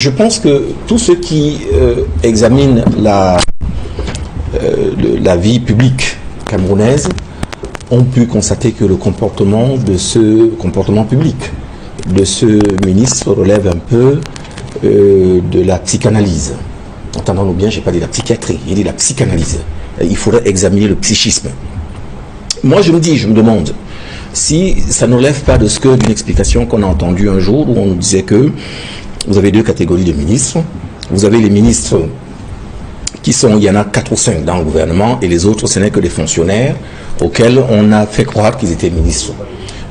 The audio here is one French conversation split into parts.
Je pense que tous ceux qui examinent la vie publique camerounaise ont pu constater que le comportement de ce comportement public de ce ministre relève un peu de la psychanalyse. Entendons-nous bien, je n'ai pas dit la psychiatrie, j'ai dit la psychanalyse. Il faudrait examiner le psychisme. Moi je me demande si ça ne relève pas d'une explication qu'on a entendue un jour où on nous disait que vous avez deux catégories de ministres. Vous avez les ministres qui sont, il y en a 4 ou 5 dans le gouvernement, et les autres, ce n'est que des fonctionnaires auxquels on a fait croire qu'ils étaient ministres.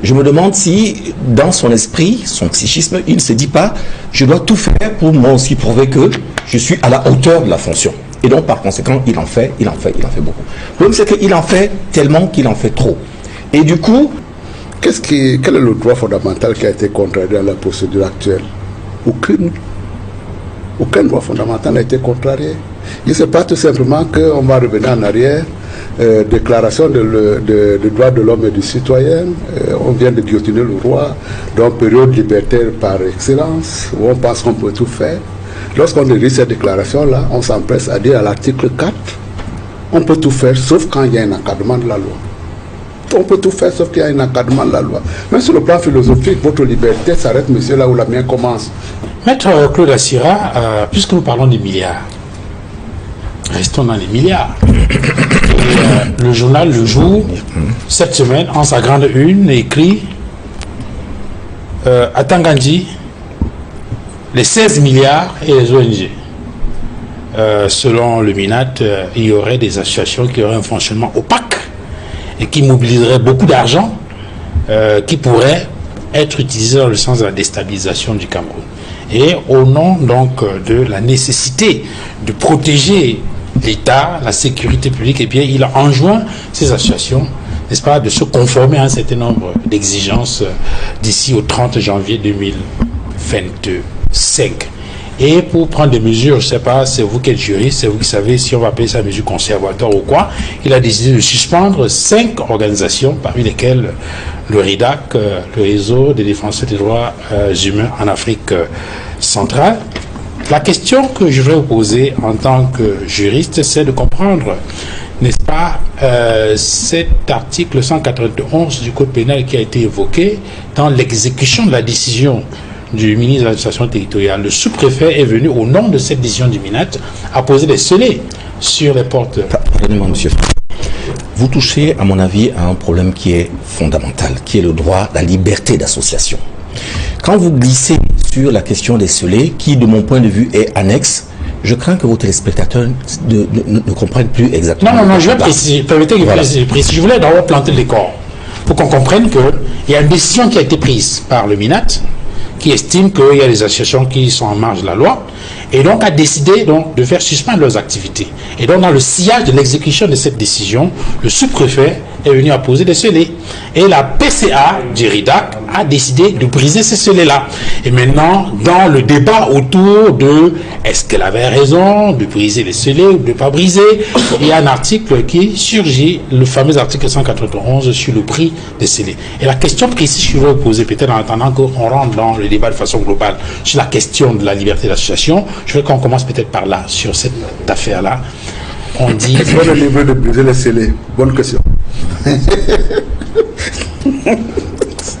Je me demande si, dans son esprit, son psychisme, il ne se dit pas, je dois tout faire pour moi aussi prouver que je suis à la hauteur de la fonction. Et donc, par conséquent, il en fait beaucoup. Le problème, c'est qu'il en fait tellement qu'il en fait trop. Et du coup... Quel est le droit fondamental qui a été contrarié dans la procédure actuelle? Aucun droit fondamental n'a été contrarié. Il ne sait pas tout simplement qu'on va revenir en arrière. Déclaration de droits de l'homme et du citoyen. On vient de guillotiner le roi. Donc, période libertaire par excellence, où on pense qu'on peut tout faire. Lorsqu'on lit cette déclaration-là, on s'empresse à dire à l'article 4, on peut tout faire, sauf quand il y a un encadrement de la loi. On peut tout faire sauf qu'il y a un encadrement de la loi. Même sur le plan philosophique, votre liberté s'arrête, monsieur, là où la mienne commence. Maître Claude Assira, puisque nous parlons des milliards, restons dans les milliards. Le journal Le Jour, cette semaine, en sa grande une, écrit à Tangandji, les 16 milliards et les ONG. Selon le MINAT, il y aurait des associations qui auraient un fonctionnement opaque et qui mobiliserait beaucoup d'argent qui pourrait être utilisé dans le sens de la déstabilisation du Cameroun. Et au nom donc de la nécessité de protéger l'État, la sécurité publique, eh bien il enjoint ces associations, n'est-ce pas, de se conformer à un certain nombre d'exigences d'ici au 30 janvier 2025. Et pour prendre des mesures, je ne sais pas, c'est vous qui êtes juriste, c'est vous qui savez si on va appeler ça mesure conservatoire ou quoi, il a décidé de suspendre 5 organisations, parmi lesquelles le RIDAC, le réseau des défenseurs des droits humains en Afrique centrale. La question que je voudrais vous poser en tant que juriste, c'est de comprendre, n'est-ce pas, cet article 191 du Code pénal qui a été évoqué dans l'exécution de la décision du ministre de l'administration territoriale. Le sous-préfet est venu au nom de cette décision du MINAT à poser des scellés sur les portes. Pardonnez-moi, monsieur. Vous touchez, à mon avis, à un problème qui est fondamental, qui est le droit, la liberté d'association. Quand vous glissez sur la question des scellés, qui, de mon point de vue, est annexe, je crains que vos téléspectateurs ne comprennent plus exactement. Non, je vais préciser. Permettez que je précise. Je voulais d'abord planter le décor pour qu'on comprenne qu'il y a une décision qui a été prise par le MINAT qui estime qu'il y a des associations qui sont en marge de la loi, et donc a décidé donc de faire suspendre leurs activités. Et donc dans le sillage de l'exécution de cette décision, le sous-préfet est venu à poser des scellés. Et la PCA du RIDAC a décidé de briser ces scellés-là. Et maintenant, dans le débat autour de est-ce qu'elle avait raison de briser les scellés ou de ne pas briser, il y a un article qui surgit, le fameux article 191 sur le prix des scellés. Et la question précise que je vais vous poser, peut-être en attendant qu'on rentre dans le débat de façon globale sur la question de la liberté d'association, je veux qu'on commence peut-être par là, sur cette affaire-là. On dit... Est-ce qu'on est libre de briser les scellés? Bonne question.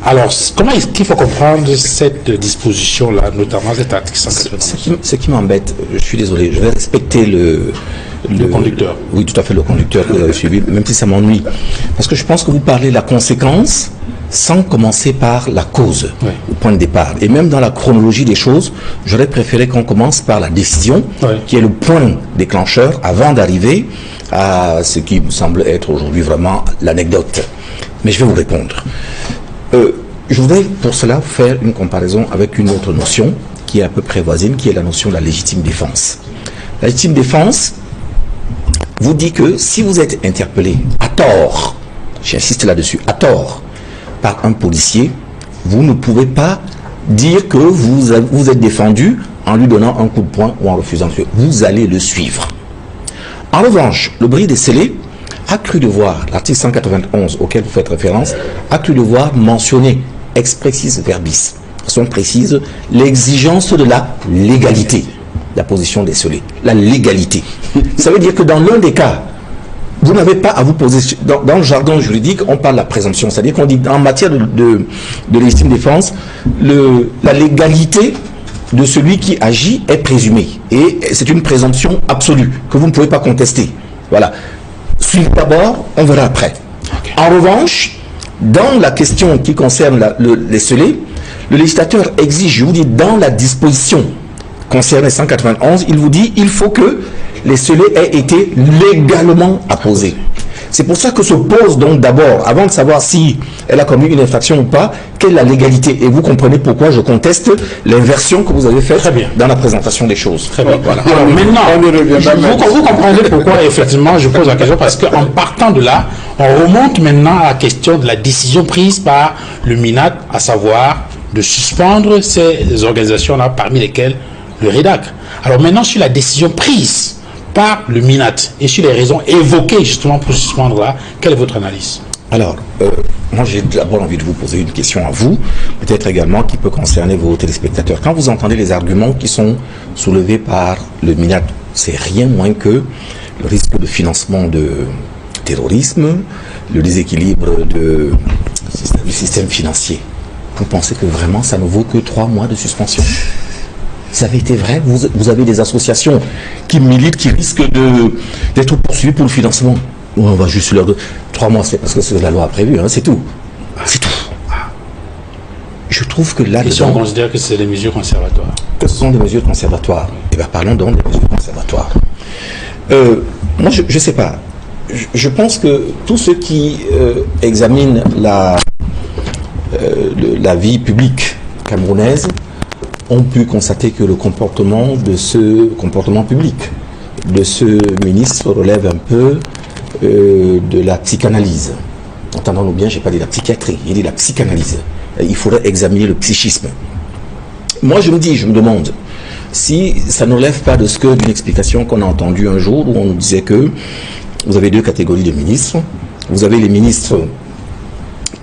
Alors, comment est-ce qu'il faut comprendre cette disposition-là, notamment cet article 191? Ce qui m'embête, je suis désolé, je vais respecter le conducteur. Oui, tout à fait, le conducteur que vous avez suivi, même si ça m'ennuie. Parce que je pense que vous parlez de la conséquence sans commencer par la cause, oui, au point de départ. Et même dans la chronologie des choses, j'aurais préféré qu'on commence par la décision, oui, qui est le point déclencheur avant d'arriver à ce qui me semble être aujourd'hui vraiment l'anecdote. Mais je vais vous répondre. Je voudrais pour cela faire une comparaison avec une autre notion qui est à peu près voisine, qui est la notion de la légitime défense. La légitime défense vous dit que si vous êtes interpellé à tort, j'insiste là-dessus, à tort, par un policier, vous ne pouvez pas dire que vous êtes défendu en lui donnant un coup de poing ou en refusant de suivre. Vous allez le suivre. En revanche, le bris des scellés a cru devoir, l'article 191 auquel vous faites référence, a cru devoir mentionner expressis verbis façon précise l'exigence de la légalité. La position des scellés, la légalité. Ça veut dire que dans l'un des cas, vous n'avez pas à vous poser... Dans le jargon juridique, on parle de la présomption. C'est-à-dire qu'on dit, en matière de légitime défense, la légalité de celui qui agit est présumée. Et c'est une présomption absolue, que vous ne pouvez pas contester. Voilà. Suivez d'abord, on verra après. Okay. En revanche, dans la question qui concerne les scellés, le législateur exige, je vous dis, dans la disposition concernant 191, il vous dit, il faut que les scellés aient été légalement apposés. C'est pour ça que se pose donc d'abord, avant de savoir si elle a commis une infraction ou pas, quelle est la légalité. Et vous comprenez pourquoi je conteste l'inversion que vous avez faite dans la présentation des choses. Très bien. Voilà. Alors maintenant, vous comprendrez pourquoi effectivement je pose la question, parce qu'en partant de là, on remonte maintenant à la question de la décision prise par le MINAT, à savoir de suspendre ces organisations-là, parmi lesquelles le REDAC. Alors maintenant, sur la décision prise par le MINAT et sur les raisons évoquées justement pour suspendre là, quelle est votre analyse? Alors, moi j'ai d'abord envie de vous poser une question à vous, peut-être également qui peut concerner vos téléspectateurs. Quand vous entendez les arguments qui sont soulevés par le MINAT, c'est rien moins que le risque de financement de terrorisme, le déséquilibre du système financier. Vous pensez que vraiment ça ne vaut que 3 mois de suspension? Ça avait été vrai, vous avez des associations qui militent, qui risquent d'être poursuivies pour le financement. On va juste leur donner 3 mois, c'est parce que c'est ce que la loi a prévu, hein, c'est tout. C'est tout. Je trouve que là... Et si on considère que c'est des mesures conservatoires? Que ce sont des mesures conservatoires. Eh bien, parlons donc des mesures conservatoires. Moi, je ne sais pas. Je pense que tous ceux qui examinent la vie publique camerounaise ont pu constater que le comportement public de ce ministre relève un peu de la psychanalyse. Entendons-nous bien, je n'ai pas dit la psychiatrie, j'ai dit la psychanalyse. Il faudrait examiner le psychisme. Moi, je me demande si ça ne relève pas d'une explication qu'on a entendue un jour où on nous disait que vous avez 2 catégories de ministres. Vous avez les ministres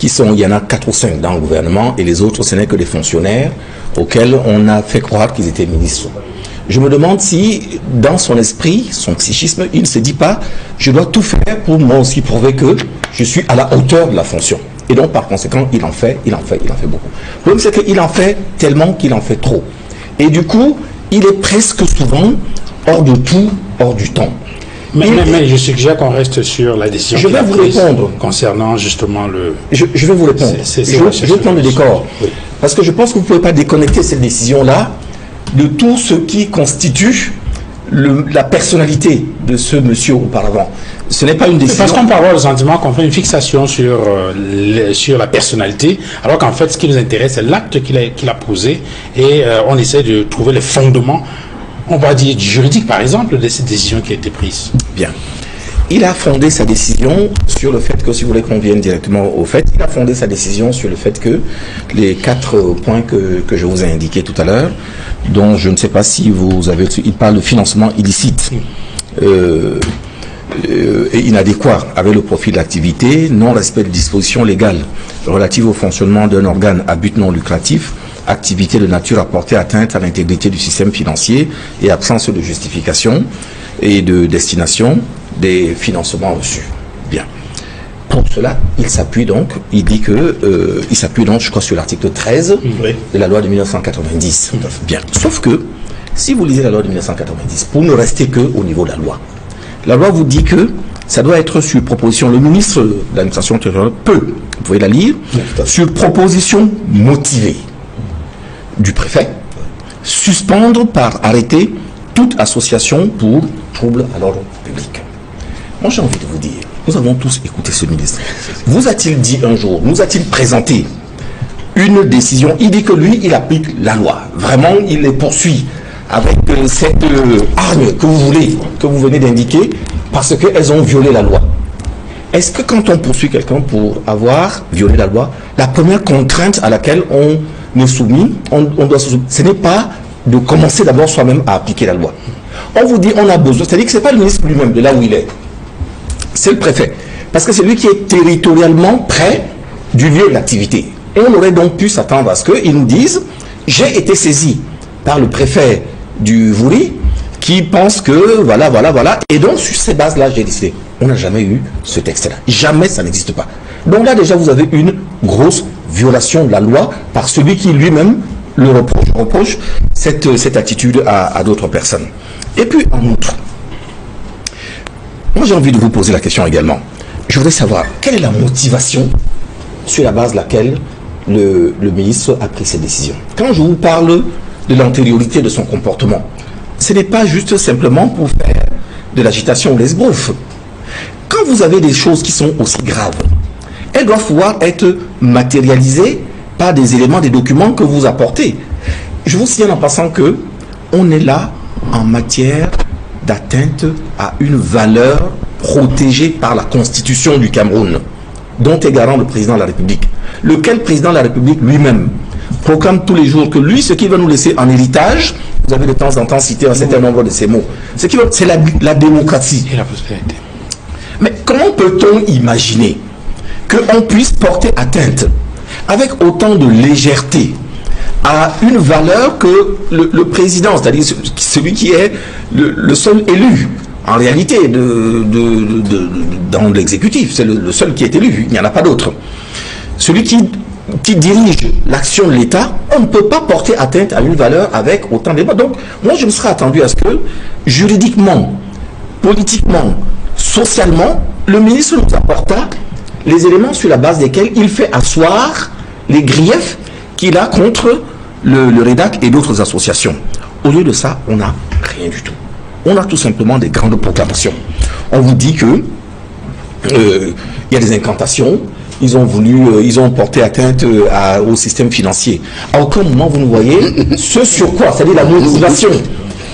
il y en a 4 ou 5 dans le gouvernement, et les autres, ce n'est que des fonctionnaires auxquels on a fait croire qu'ils étaient ministres. Je me demande si, dans son esprit, son psychisme, il ne se dit pas, je dois tout faire pour moi aussi prouver que je suis à la hauteur de la fonction. Et donc, par conséquent, il en fait beaucoup. Le problème, c'est qu'il en fait tellement qu'il en fait trop. Et du coup, il est presque souvent hors de tout, hors du temps. Mais je suggère qu'on reste sur la décision. Je vais vous répondre. Concernant justement le... Je vais vous répondre. Je vais prendre le décor. Oui. Parce que je pense que vous ne pouvez pas déconnecter cette décision-là de tout ce qui constitue la personnalité de ce monsieur auparavant. Ce n'est pas une décision... Parce qu'on peut avoir le sentiment qu'on fait une fixation sur la personnalité, alors qu'en fait, ce qui nous intéresse, c'est l'acte qu'il a posé, et on essaie de trouver les fondements, on va dire juridique par exemple, de cette décision qui a été prise. Bien. Il a fondé sa décision sur le fait que, si vous voulez qu'on vienne directement au fait, il a fondé sa décision sur le fait que les 4 points que je vous ai indiqués tout à l'heure, dont je ne sais pas si vous avez... Il parle de financement illicite et inadéquat avec le profit de l'activité, non-respect des dispositions légales relatives au fonctionnement d'un organe à but non lucratif, activité de nature à porter atteinte à l'intégrité du système financier et absence de justification et de destination des financements reçus. Bien. Pour cela, il s'appuie donc, je crois, sur l'article 13 de la loi de 1990. Bien. Sauf que, si vous lisez la loi de 1990, pour ne rester qu'au niveau de la loi vous dit que ça doit être sur proposition, le ministre de l'administration territoriale peut, vous pouvez la lire, sur proposition motivée du préfet, suspendre par arrêté toute association pour trouble à l'ordre public. Moi, j'ai envie de vous dire, nous avons tous écouté ce ministre. Vous a-t-il dit un jour, nous a-t-il présenté une décision? Il dit que lui, il applique la loi. Vraiment, il les poursuit avec cette arme que vous voulez, que vous venez d'indiquer, parce qu'elles ont violé la loi. Est-ce que quand on poursuit quelqu'un pour avoir violé la loi, la première contrainte à laquelle on est soumis, ce n'est pas de commencer d'abord soi-même à appliquer la loi? On vous dit, on a besoin, c'est-à-dire que ce n'est pas le ministre lui-même de là où il est, c'est le préfet. Parce que c'est lui qui est territorialement près du lieu de l'activité. Et on aurait donc pu s'attendre à ce qu'ils nous disent, j'ai été saisi par le préfet du Vouri, qui pense que voilà. Et donc, sur ces bases-là, j'ai décidé. On n'a jamais eu ce texte-là. Jamais, ça n'existe pas. Donc là, déjà, vous avez une grosse violation de la loi par celui qui lui-même le reproche cette attitude à d'autres personnes. Et puis, en outre, moi, j'ai envie de vous poser la question également. Je voudrais savoir, quelle est la motivation sur la base de laquelle le ministre a pris cette décision? Quand je vous parle de l'antériorité de son comportement, ce n'est pas juste simplement pour faire de l'agitation ou l'esbrouffe. Quand vous avez des choses qui sont aussi graves, elles doivent pouvoir être matérialisées par des éléments, des documents que vous apportez. Je vous signale en passant que on est là en matière d'atteinte à une valeur protégée par la Constitution du Cameroun, dont est garant le président de la République, lequel président de la République lui-même proclame tous les jours que lui, ce qu'il va nous laisser en héritage, vous avez de temps en temps cité un certain nombre de ces mots, c'est la démocratie. Et la prospérité. Mais comment peut-on imaginer qu'on puisse porter atteinte avec autant de légèreté à une valeur que le président, c'est-à-dire celui qui est le seul élu, en réalité, dans l'exécutif, c'est le seul qui est élu, il n'y en a pas d'autre. Celui qui dirige l'action de l'État, on ne peut pas porter atteinte à une valeur avec autant de débats. Donc, moi, je me serais attendu à ce que, juridiquement, politiquement, socialement, le ministre nous apporta les éléments sur la base desquels il fait asseoir les griefs qu'il a contre le REDAC et d'autres associations. Au lieu de ça, on n'a rien du tout. On a tout simplement des grandes proclamations. On vous dit que il y a des incantations, ils ont porté atteinte au système financier. À aucun moment vous nous voyez ce sur quoi, c'est-à-dire la motivation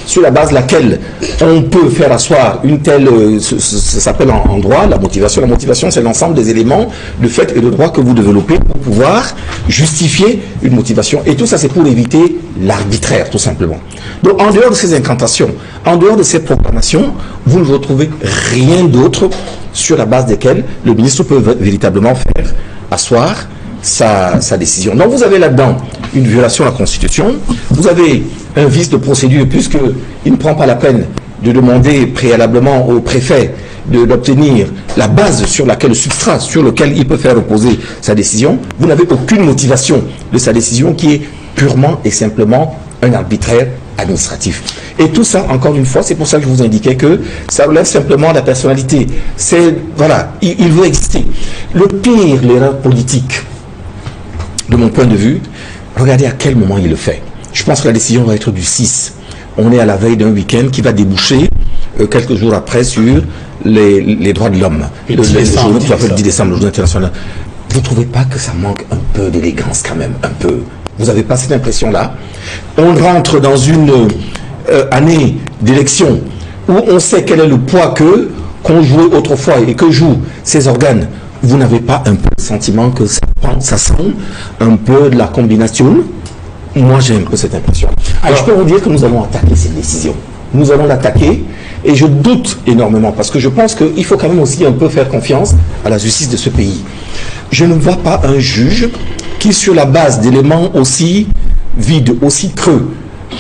sur la base de laquelle on peut faire asseoir une telle, ça s'appelle en droit la motivation. La motivation, c'est l'ensemble des éléments de fait et de droit que vous développez pour pouvoir justifier une motivation. Et tout ça, c'est pour éviter l'arbitraire, tout simplement. Donc, en dehors de ces incantations, en dehors de ces proclamations, vous ne retrouvez rien d'autre sur la base desquelles le ministre peut véritablement faire asseoir sa décision. Donc, vous avez là-dedans une violation de la Constitution, vous avez un vice de procédure, puisqu'il ne prend pas la peine de demander préalablement au préfet d'obtenir la base sur laquelle, le substrat sur lequel il peut faire reposer sa décision. Vous n'avez aucune motivation de sa décision qui est purement et simplement un arbitraire administratif. Et tout ça, encore une fois, c'est pour ça que je vous indiquais que ça relève simplement de la personnalité. C'est, voilà, il veut exister. Le pire, l'erreur politique, de mon point de vue, regardez à quel moment il le fait. Je pense que la décision va être du 6. On est à la veille d'un week-end qui va déboucher quelques jours après sur les droits de l'homme. Le 10 décembre, le jour international. Vous ne trouvez pas que ça manque un peu d'élégance quand même? Un peu. Vous n'avez pas cette impression-là? On rentre dans une année d'élection où on sait quel est le poids qu'on jouait autrefois et que jouent ces organes. Vous n'avez pas un peu le sentiment que ça sent un peu de la combination? Moi, j'ai un peu cette impression. Alors, je peux vous dire que nous allons attaquer cette décision. Nous allons l'attaquer et je doute énormément parce que je pense qu'il faut quand même aussi un peu faire confiance à la justice de ce pays. Je ne vois pas un juge qui, sur la base d'éléments aussi vides, aussi creux,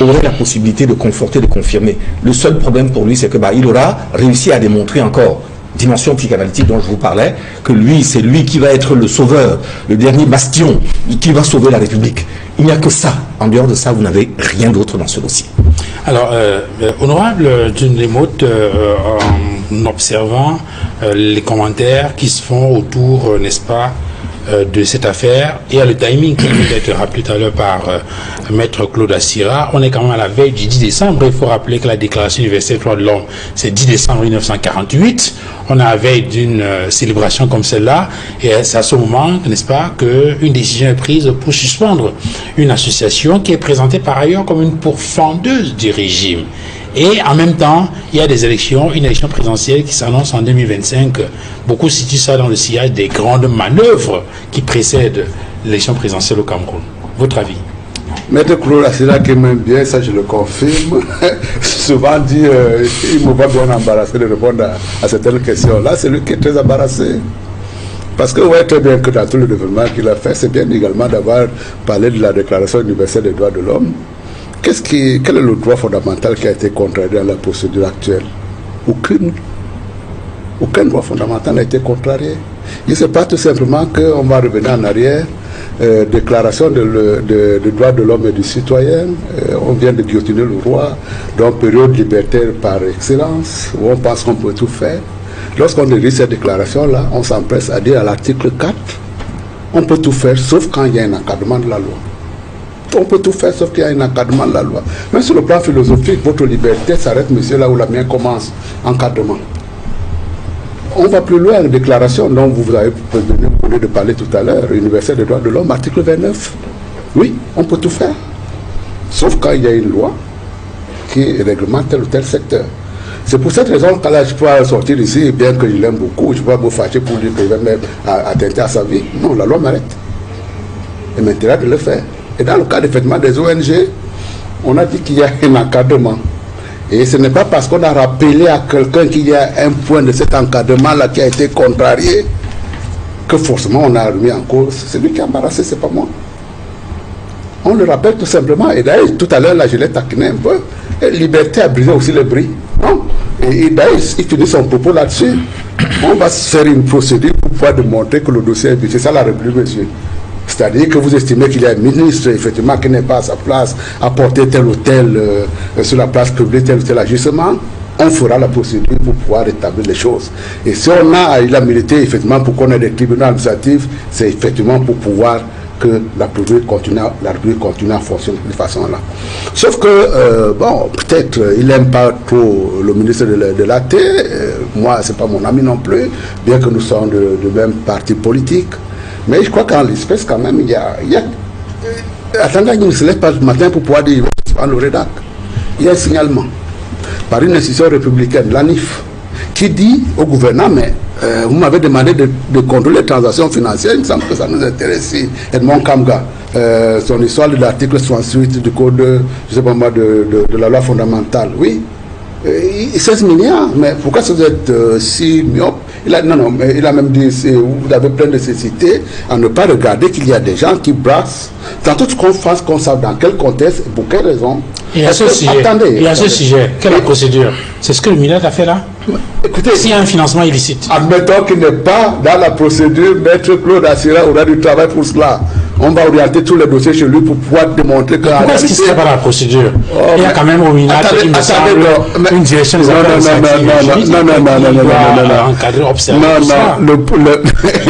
aurait la possibilité de conforter, de confirmer. Le seul problème pour lui, c'est que il aura réussi à démontrer encore, dimension psychanalytique dont je vous parlais, que lui, c'est lui qui va être le sauveur, le dernier bastion, qui va sauver la République. Il n'y a que ça. En dehors de ça, vous n'avez rien d'autre dans ce dossier. Alors, honorable John Demotte, en observant les commentaires qui se font autour, n'est-ce pas, de cette affaire, et à le timing qui vient d'être rappelé tout à l'heure par Maître Claude Assira, on est quand même à la veille du 10 décembre. Il faut rappeler que la Déclaration universelle des droits de l'homme, c'est 10 décembre 1948. On est à la veille d'une célébration comme celle-là, et c'est à ce moment, n'est-ce pas, qu'une décision est prise pour suspendre une association qui est présentée par ailleurs comme une pourfendeuse du régime. Et en même temps, il y a des élections, une élection présidentielle qui s'annonce en 2025. Beaucoup situent ça dans le sillage des grandes manœuvres qui précèdent l'élection présidentielle au Cameroun. Votre avis? Maître Claude Assira qui m'aime bien, ça je le confirme, souvent dit il me va bien embarrassé de répondre à certaines questions. Là, c'est lui qui est très embarrassé. Parce que ouais, très bien que dans tout le développement qu'il a fait, c'est bien également d'avoir parlé de la Déclaration universelle des droits de l'homme. Quel est le droit fondamental qui a été contrarié dans la procédure actuelle? Aucun droit fondamental n'a été contrarié. Il ne se pas tout simplement qu'on va revenir en arrière. Déclaration de droits de l'homme et du citoyen, on vient de guillotiner le roi, donc période libertaire par excellence, où on pense qu'on peut tout faire. Lorsqu'on lit cette déclaration-là, on s'empresse à dire à l'article 4, on peut tout faire sauf quand il y a un encadrement de la loi. On peut tout faire sauf qu'il y a un encadrement de la loi. Mais sur le plan philosophique, votre liberté s'arrête, monsieur, là où la mienne commence, encadrement. On va plus loin, une déclaration dont vous avez venu de parler tout à l'heure, universelle des droits de l'homme, article 29. Oui, on peut tout faire, sauf quand il y a une loi qui réglemente tel ou tel secteur. C'est pour cette raison que là, je peux sortir ici, bien que je l'aime beaucoup, je ne peux pas me fâcher pour lui qu'il va même attenter à sa vie. Non, la loi m'arrête. Et m'intéresse de le faire. Et dans le cas d'effectivement des ONG, on a dit qu'il y a un encadrement. Et ce n'est pas parce qu'on a rappelé à quelqu'un qu'il y a un point de cet encadrement-là qui a été contrarié que forcément on a remis en cause. C'est lui qui a embarrassé, c'est pas moi. On le rappelle tout simplement. Et d'ailleurs, tout à l'heure, là, je l'ai taquiné un peu. Et Liberté a brisé aussi le bris. Non? Et d'ailleurs, il finit son propos là-dessus. On va faire une procédure pour pouvoir démontrer que le dossier est brisé. C'est ça la République, monsieur. C'est-à-dire que vous estimez qu'il y a un ministre, effectivement, qui n'est pas à sa place, à porter tel ou tel, sur la place publique, tel ou tel agissement, on fera la procédure pour pouvoir établir les choses. Et si on a la milité, effectivement, pour qu'on ait des tribunaux administratifs, c'est effectivement pour pouvoir que la République continue à fonctionner de cette façon-là. Sauf que, bon, peut-être, il n'aime pas trop le ministre de l'AT, moi, c'est pas mon ami non plus, bien que nous soyons de même parti politique. Mais je crois qu'en l'espèce, quand même, il y a attendez, il ne se lève pas le matin pour pouvoir dire en le rédac. Il y a un signalement par une institution républicaine, l'ANIF, qui dit au gouvernement, mais vous m'avez demandé de contrôler les transactions financières, il me semble que ça nous intéresse ici. Edmond Kamga, son histoire de l'article 68 du code, je sais pas moi, de la loi fondamentale, oui. 16 milliards, mais pourquoi vous êtes si myope? Non, mais il a même dit, vous avez plein de nécessité à ne pas regarder qu'il y a des gens qui brassent. Dans toute confiance qu'on sache dans quel contexte et pour quelle raison. Et à ce sujet, quelle est la procédure? C'est ce que le ministre a fait là? Écoutez, s'il y a un financement illicite. Admettons qu'il n'est pas dans la procédure, Maître Claude Assira aura du travail pour cela. On va orienter tous les dossiers chez lui pour pouvoir démontrer que... Pourquoi est-ce qu'il ne serait pas dans la procédure? Il y a quand même au MINAT une direction des affaires administratives. Non.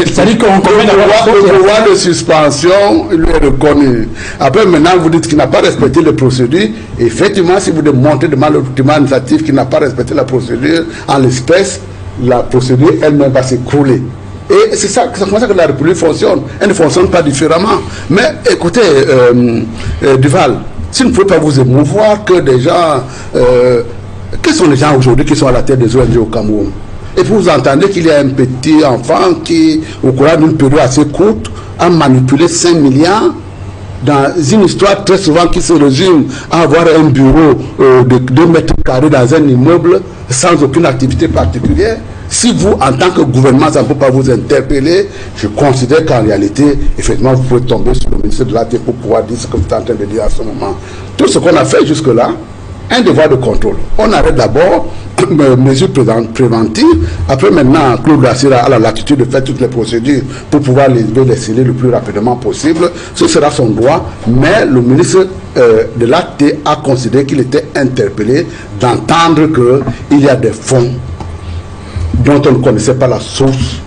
C'est-à-dire qu'on connaît le pouvoir de suspension, il lui est reconnu. Après, maintenant, vous dites qu'il n'a pas respecté les procédures. Effectivement, si vous démontrez devant le document administratif qu'il n'a pas respecté la procédure, en l'espèce, la procédure elle-même va s'écrouler. Et c'est ça, c'est comme ça que la République fonctionne. Elle ne fonctionne pas différemment. Mais écoutez, Duval, si vous ne pouvez pas vous émouvoir que des gens... quels sont les gens aujourd'hui qui sont à la tête des ONG au Cameroun? Et puis vous entendez qu'il y a un petit enfant qui, au cours d'une période assez courte, a manipulé 5 milliards dans une histoire très souvent qui se résume à avoir un bureau de 2 mètres carrés dans un immeuble sans aucune activité particulière. Si vous, en tant que gouvernement, ça ne peut pas vous interpeller, je considère qu'en réalité, effectivement, vous pouvez tomber sur le ministère de l'AT pour pouvoir dire ce que vous êtes en train de dire à ce moment. Tout ce qu'on a fait jusque-là, un devoir de contrôle. On arrête d'abord mesures préventives. Après, maintenant, Claude Assira a la latitude de faire toutes les procédures pour pouvoir les sceller le plus rapidement possible. Ce sera son droit. Mais le ministre de l'AT a considéré qu'il était interpellé d'entendre qu'il y a des fonds dont on ne connaissait pas la source,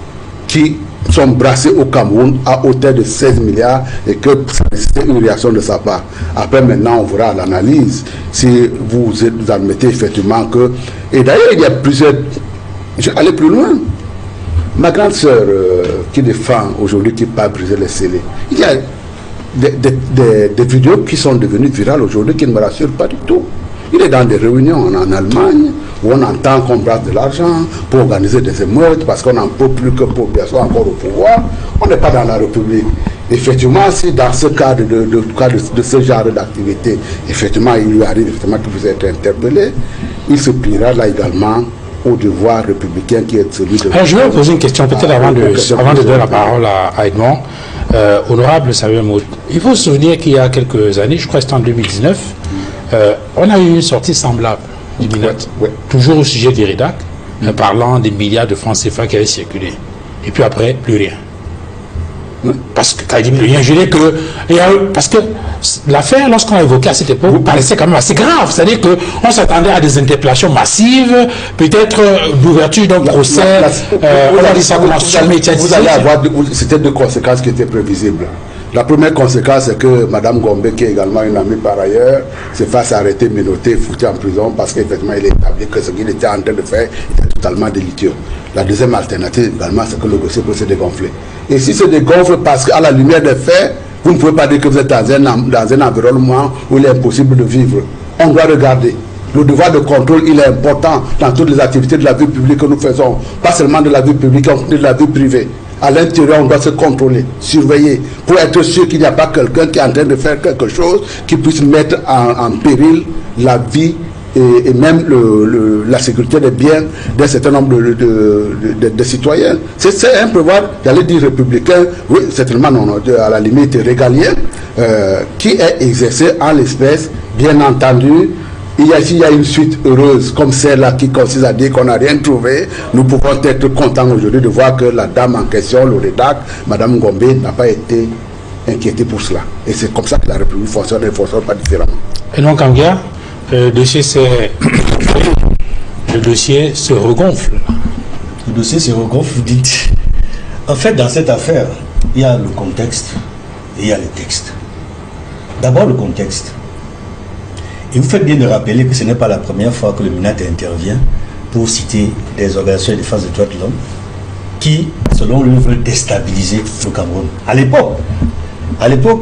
qui sont brassés au Cameroun à hauteur de 16 milliards et que ça nécessitait une réaction de sa part. Après, maintenant, on verra l'analyse si vous admettez effectivement que... Et d'ailleurs, il y a plusieurs... Je vais aller plus loin. Ma grande sœur qui défend aujourd'hui, qui pas briser les scellés, il y a des vidéos qui sont devenues virales aujourd'hui qui ne me rassurent pas du tout. Il est dans des réunions en Allemagne où on entend qu'on brasse de l'argent pour organiser des émeutes parce qu'on n'en peut plus que pour bien sûr encore au pouvoir. On n'est pas dans la République. Effectivement, si dans ce cadre de ce genre d'activité, effectivement, il lui arrive effectivement que vous êtes interpellé, il se pliera là également au devoir républicain qui est celui de... Alors, je vais vous poser une question, peut-être avant de donner la parole à Edmond. Honorable Samuel Mout, il faut se souvenir qu'il y a quelques années, je crois que c'était en 2019, on a eu une sortie semblable du MINAT, toujours au sujet du REDAC, parlant des milliards de francs CFA qui avaient circulé. Et puis après, plus rien. Parce que, quand il dit plus rien, je dis que... Parce que l'affaire, lorsqu'on a évoqué à cette époque, paraissait quand même assez grave. C'est-à-dire qu'on s'attendait à des interpellations massives, peut-être d'ouverture d'un procès. On a dit ça comment vous allez avoir... C'était deux conséquences qui étaient prévisibles. La première conséquence, c'est que Mme Gombe, qui est également une amie par ailleurs, se fasse arrêter, menotter, foutu en prison parce qu'effectivement, il est établi que ce qu'il était en train de faire était totalement délicieux. La deuxième alternative également, c'est que le dossier peut se dégonfler. Et si se dégonfle parce qu'à la lumière des faits, vous ne pouvez pas dire que vous êtes dans un environnement où il est impossible de vivre. On doit regarder. Le devoir de contrôle, il est important dans toutes les activités de la vie publique que nous faisons. Pas seulement de la vie publique, mais de la vie privée. À l'intérieur, on doit se contrôler, surveiller, pour être sûr qu'il n'y a pas quelqu'un qui est en train de faire quelque chose qui puisse mettre en péril la vie et même la sécurité des biens d'un certain nombre de citoyens. C'est un pouvoir, j'allais dire républicain, oui, certainement non, à la limite régalien, qui est exercé en l'espèce, bien entendu. S'il y a une suite heureuse comme celle-là qui consiste à dire qu'on n'a rien trouvé, nous pouvons être contents aujourd'hui de voir que la dame en question, le REDAC, Mme Gombe, n'a pas été inquiétée pour cela. Et c'est comme ça que la République fonctionne et ne fonctionne pas différemment. Et donc, Kangia, le dossier se regonfle. Le dossier se regonfle, vous dites. En fait, dans cette affaire, il y a le contexte et il y a le texte. D'abord, le contexte. Et vous faites bien de rappeler que ce n'est pas la première fois que le MINAT intervient pour citer des organisations de défense des droits de l'homme qui, selon lui, veulent déstabiliser le Cameroun. À l'époque,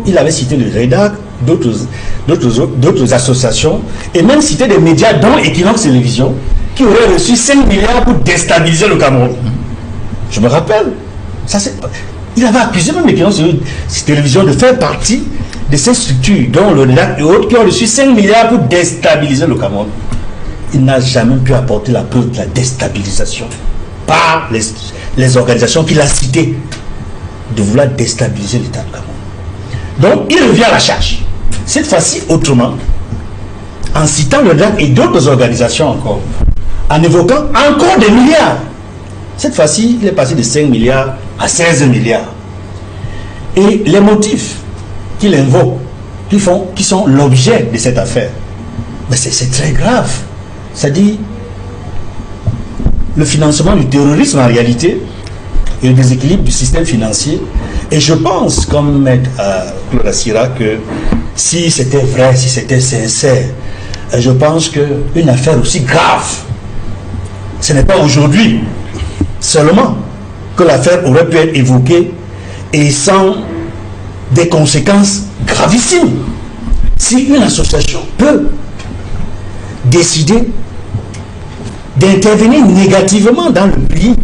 il avait cité le REDAC, d'autres associations, et même cité des médias, dont Equinox Télévision, qui auraient reçu 5 milliards pour déstabiliser le Cameroun. Je me rappelle. Il avait accusé même Equinox Télévision de faire partie de ces structures, dont le REDAC et autres, qui ont reçu 5 milliards pour déstabiliser le Cameroun. Il n'a jamais pu apporter la preuve de la déstabilisation par les organisations qu'il a citées de vouloir déstabiliser l'État du Cameroun. Donc, il revient à la charge. Cette fois-ci, autrement, en citant le REDAC et d'autres organisations encore, en évoquant encore des milliards. Cette fois-ci, il est passé de 5 milliards à 16 milliards. Et les motifs qu'il invoque, qui sont l'objet de cette affaire, mais c'est très grave. C'est-à-dire le financement du terrorisme en réalité et le déséquilibre du système financier. Et je pense, comme Maître Claude Assira, que si c'était vrai, si c'était sincère, je pense qu'une affaire aussi grave, ce n'est pas aujourd'hui seulement que l'affaire aurait pu être évoquée et sans des conséquences gravissimes. Si une association peut décider d'intervenir négativement dans le pays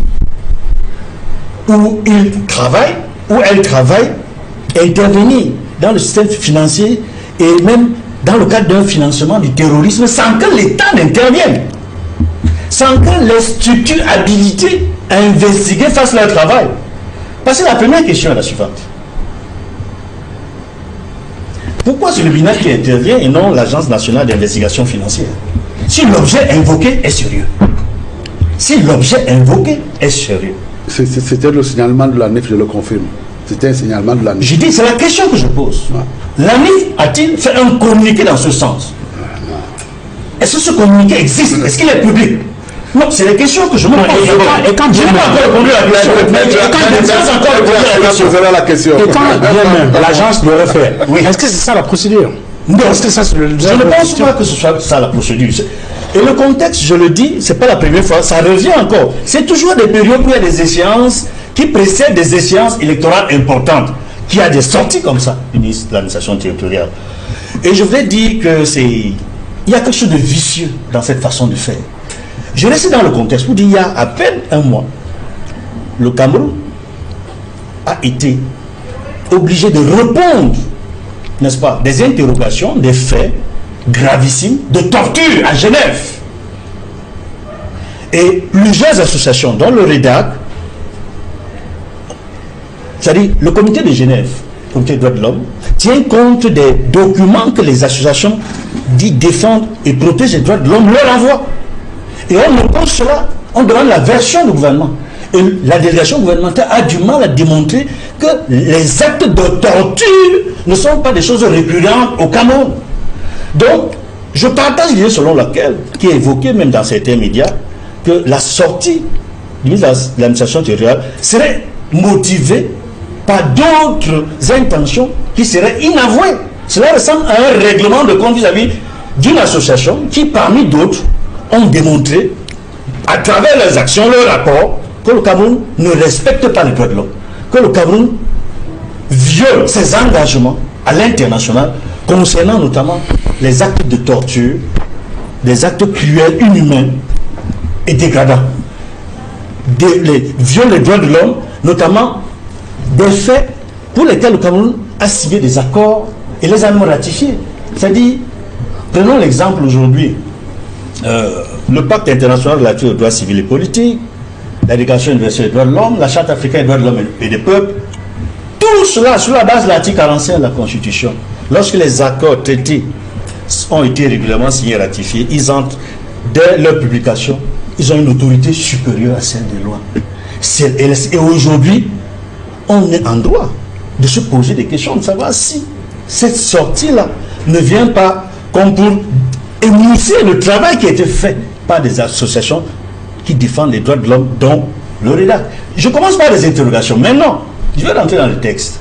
où elle travaille, intervenir dans le système financier et même dans le cadre d'un financement du terrorisme sans que l'État n'intervienne, sans que les structures habilitées à investiguer fassent leur travail. Parce que la première question est la suivante. Pourquoi c'est le MINAT qui intervient et non l'Agence nationale d'investigation financière? Si l'objet invoqué est sérieux. Si l'objet invoqué est sérieux. C'était le signalement de la NIF, je le confirme. C'était un signalement de la NIF. Je dis, c'est la question que je pose. Ouais. La NIF a-t-il fait un communiqué dans ce sens? Est-ce que ce communiqué existe? Est-ce qu'il est public? Non, c'est les questions que je me pose. Et quand je n'ai pas encore répondu à la question, et quand l'agence le refait, est-ce que c'est ça la procédure? Non, je ne pense pas que ce soit ça la procédure. Et le contexte, je le dis, c'est pas la première fois, ça revient encore. C'est toujours des périodes où il y a des échéances qui précèdent des échéances électorales importantes, qui a des sorties comme ça, ministre de l'administration territoriale. Et je voulais dire que il y a quelque chose de vicieux dans cette façon de faire. Je reste dans le contexte pour dire, il y a à peine un mois, le Cameroun a été obligé de répondre, n'est-ce pas, des interrogations, des faits gravissimes de torture à Genève. Et plusieurs associations, dont le REDAC, c'est-à-dire le comité de Genève, le comité des droits de l'homme, tient compte des documents que les associations défendent et protègent les droits de l'homme leur envoient. Et on oppose cela, on demande la version du gouvernement. Et la délégation gouvernementale a du mal à démontrer que les actes de torture ne sont pas des choses récurrentes au Cameroun. Donc, je partage l'idée selon laquelle, qui est évoquée même dans certains médias, que la sortie du ministre de l'administration territoriale serait motivée par d'autres intentions qui seraient inavouées. Cela ressemble à un règlement de compte vis-à-vis d'une association qui, parmi d'autres, ont démontré, à travers leurs actions, leurs rapports, que le Cameroun ne respecte pas les droits de l'homme, que le Cameroun viole ses engagements à l'international concernant notamment les actes de torture, des actes cruels, inhumains et dégradants, viole les droits de l'homme, notamment des faits pour lesquels le Cameroun a signé des accords et les a même ratifiés. C'est-à-dire, prenons l'exemple aujourd'hui, le pacte international relatif aux droits civils et politiques, la Déclaration universelle des droits de l'homme, la Charte africaine des droits de l'homme et des peuples, tout cela sur la base de l'article 45 de la Constitution. Lorsque les accords traités ont été régulièrement signés et ratifiés, ils entrent dès leur publication, ils ont une autorité supérieure à celle des lois. Et aujourd'hui, on est en droit de se poser des questions, de savoir si cette sortie-là ne vient pas comme pour émousser le travail qui a été fait par des associations qui défendent les droits de l'homme, dont le REDAC. Je commence par des interrogations. Maintenant, je vais rentrer dans le texte.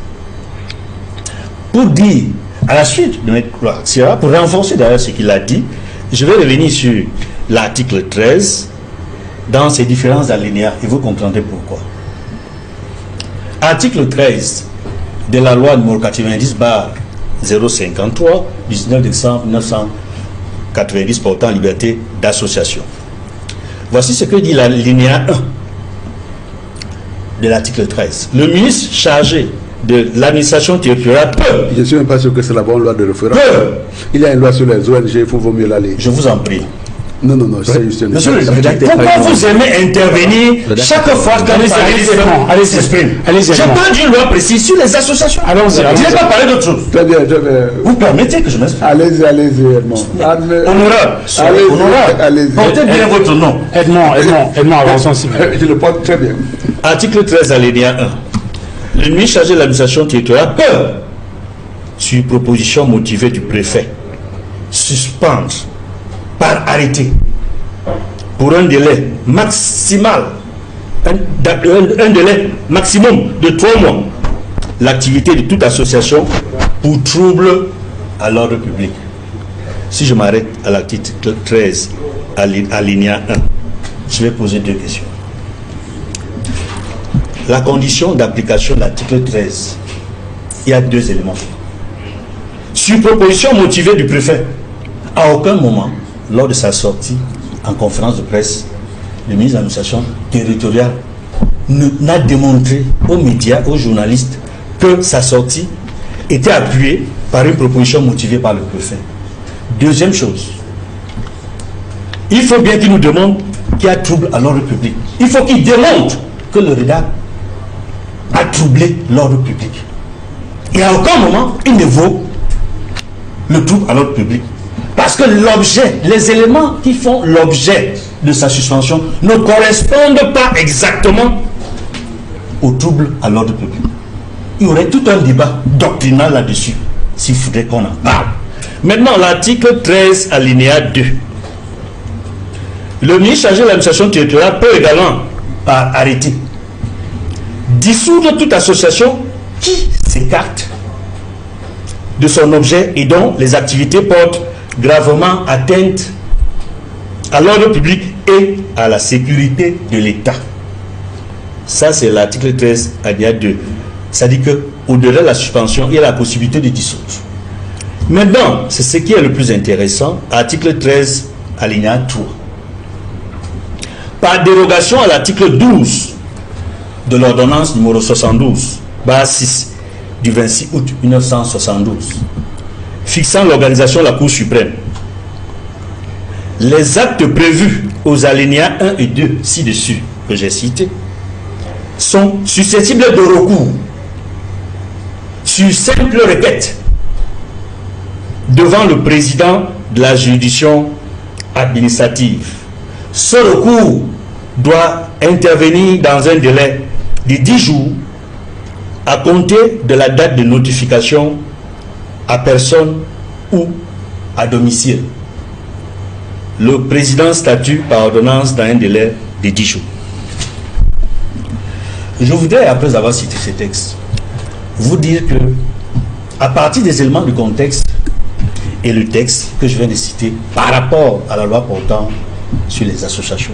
Pour dire, à la suite de Maître Sierra, pour renforcer d'ailleurs ce qu'il a dit, je vais revenir sur l'article 13 dans ses différents alinéas et vous comprendrez pourquoi. Article 13 de la loi numéro 90/053 du 19 décembre 1990 portant liberté d'association. Voici ce que dit l'alinéa 1 de l'article 13. Le ministre chargé de l'administration territoriale peut... Je ne suis même pas sûr que c'est la bonne loi de référence. Il y a une loi sur les ONG, il faut mieux la lire. Je vous en prie. Non, c'est juste une... Monsieur le rédacteur, pourquoi vous aimez intervenir chaque fois que les allez s'exprimer? Je parle d'une loi précise sur les associations. Allons-y. Je n'ai pas parlé d'autre chose. Très bien, vous permettez que je m'exprime? Allez-y, Edmond. Honorable. Allez-y. Portez bien votre nom. Edmond, avançons si bien. Je le porte très bien. Article 13, alinéa 1. Le ministre chargé de l'administration territoriale peut, sur proposition motivée du préfet, suspendre par arrêté pour un délai maximal, un délai maximum de 3 mois, l'activité de toute association pour trouble à l'ordre public. Si je m'arrête à l'article 13, alinéa 1, je vais poser 2 questions. La condition d'application de l'article 13, il y a 2 éléments. Sur proposition motivée du préfet, à aucun moment, lors de sa sortie en conférence de presse, le ministre de l'administration territoriale n'a démontré aux médias, aux journalistes, que sa sortie était appuyée par une proposition motivée par le préfet. Deuxième chose, il faut bien qu'il nous demande qu'il y a trouble à l'ordre public. Il faut qu'il démontre que le REDAC a troublé l'ordre public. Et à aucun moment, il n'évoque le trouble à l'ordre public. Parce que l'objet, les éléments qui font l'objet de sa suspension ne correspondent pas exactement au trouble à l'ordre public. Il y aurait tout un débat doctrinal là-dessus, s'il faudrait qu'on en parle. Maintenant, l'article 13, alinéa 2. Le ministre chargé de l'administration territoriale peut également, par arrêté, dissoudre toute association qui s'écarte de son objet et dont les activités portent gravement atteinte à l'ordre public et à la sécurité de l'État. Ça, c'est l'article 13, alinéa 2. Ça dit qu'au-delà de la suspension, il y a la possibilité de dissoudre. Maintenant, c'est ce qui est le plus intéressant, article 13, alinéa 3. Par dérogation à l'article 12 de l'ordonnance numéro 72, base 6, du 26 août 1972, fixant l'organisation de la Cour suprême, les actes prévus aux alinéas 1 et 2 ci-dessus que j'ai cités sont susceptibles de recours sur simple requête devant le président de la juridiction administrative. Ce recours doit intervenir dans un délai de 10 jours à compter de la date de notification à personne ou à domicile. Le président statue par ordonnance dans un délai de 10 jours. Je voudrais, après avoir cité ces textes, vous dire que, à partir des éléments du contexte et le texte que je viens de citer par rapport à la loi portant sur les associations,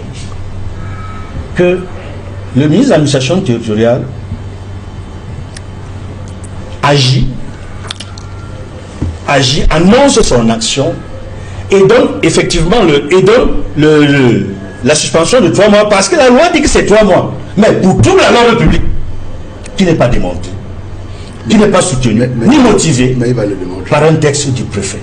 que le ministre de l'administration territoriale agit, annonce son action et donne effectivement la suspension de 3 mois, parce que la loi dit que c'est 3 mois. Mais pour toute la loi publique, qui n'est pas démontrée, qui n'est pas soutenue, ni motivée par un texte du préfet.